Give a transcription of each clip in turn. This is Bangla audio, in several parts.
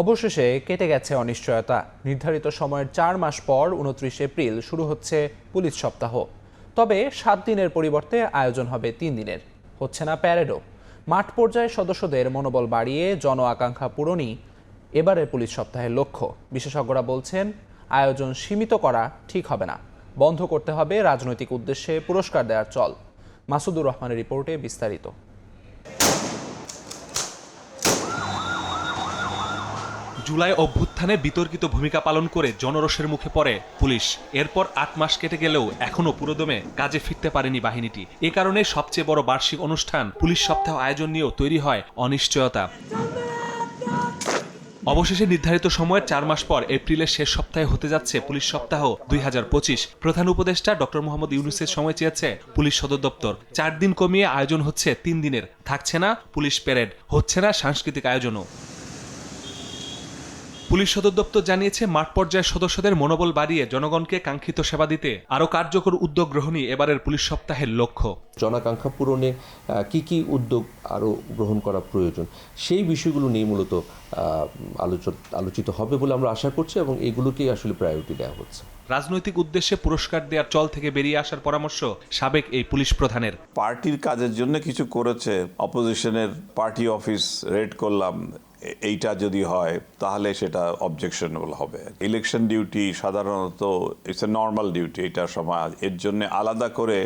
অবশেষে কেটে গেছে অনিশ্চয়তা। নির্ধারিত সময়ের 4 মাস পর 29 এপ্রিল শুরু হচ্ছে পুলিশ সপ্তাহ। তবে 7 দিনের পরিবর্তে আয়োজন হবে 3 দিনের। হচ্ছে না প্যারেডও। মাঠ পর্যায়ে সদস্যদের মনোবল বাড়িয়ে জন আকাঙ্ক্ষা পূরণই এবারের পুলিশ সপ্তাহের লক্ষ্য। বিশেষজ্ঞরা বলছেন, আয়োজন সীমিত করা ঠিক হবে না, বন্ধ করতে হবে রাজনৈতিক উদ্দেশ্যে পুরস্কার দেওয়ার চল। মাসুদুর রহমানের রিপোর্টে বিস্তারিত। জুলাই অভ্যুত্থানে বিতর্কিত ভূমিকা পালন করে জনরোষের মুখে পড়ে পুলিশ। এরপর 8 মাস কেটে গেলেও এখনও পুরোদমে কাজে ফিরতে পারেনি বাহিনীটি। এ কারণে সবচেয়ে বড় বার্ষিক অনুষ্ঠান পুলিশ সপ্তাহ আয়োজন নিয়েও তৈরি হয় অনিশ্চয়তা। অবশেষে নির্ধারিত সময়ের 4 মাস পর এপ্রিলের শেষ সপ্তাহে হতে যাচ্ছে পুলিশ সপ্তাহ 2025। প্রধান উপদেষ্টা ডক্টর মোহাম্মদ ইউনূসের সময় চেয়েছে পুলিশ সদর দপ্তর। 4 দিন কমিয়ে আয়োজন হচ্ছে 3 দিনের। থাকছে না পুলিশ প্যারেড, হচ্ছে না সাংস্কৃতিক আয়োজনও। পুলিশ সদর দপ্তর জানিয়েছে, মাঠ পর্যায়ের সদস্যদের মনোবল বাড়িয়ে জনগণকে কাঙ্ক্ষিত সেবা দিতে আরও কার্যকর উদ্যোগ গ্রহণই এবারের পুলিশ সপ্তাহের লক্ষ্য। জনাকাঙ্ক্ষা পূরণে কি কি উদ্যোগ আরও গ্রহণ করা প্রয়োজন, সেই বিষয়গুলো নিয়ে মূলত আলোচিত হবে বলে আমরা আশা করছি এবং এগুলোকেই আসলে প্রায়োরিটি দেওয়া হচ্ছে। রাজনৈতিক উদ্দেশ্যে পুরস্কার দেওয়ার চল থেকে বেরিয়ে আসার পরামর্শ সাবেক এই পুলিশ প্রধানের। পার্টির কাজের জন্য কিছু করেছে, অপোজিশনের পার্টি অফিস রেড করলাম, এইটা যদি হয় তাহলে সেটা অবজেকশনেবল হবে। ইলেকশন ডিউটি সাধারণত ইটস এ নর্মাল ডিউটি, এটার সময় এর জন্য আলাদা করে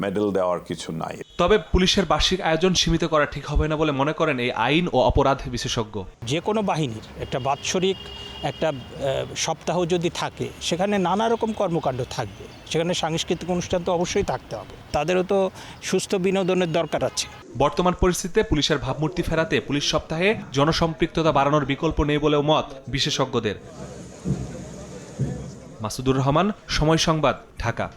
মেডেল দেওয়ার কিছু নাই। তবে পুলিশের বার্ষিক আয়োজন সীমিত করা ঠিক হবে না বলে মনে করেন এই আইন ও অপরাধ বিশেষজ্ঞ। যে কোনো বাহিনীর একটা বাৎসরিক একটা সপ্তাহ যদি থাকে, সেখানে নানা রকম কর্মকাণ্ড থাকবে, সেখানে সাংস্কৃতিক অনুষ্ঠান তো অবশ্যই থাকতে হবে, তাদেরও তো সুস্থ বিনোদনের দরকার আছে। বর্তমান পরিস্থিতিতে পুলিশের ভাবমূর্তি ফেরাতে পুলিশ সপ্তাহে জনসম্পৃক্ততা বাড়ানোর বিকল্প নেই বলেও মত বিশেষজ্ঞদের। মাসুদুর রহমান, সময় সংবাদ, ঢাকা।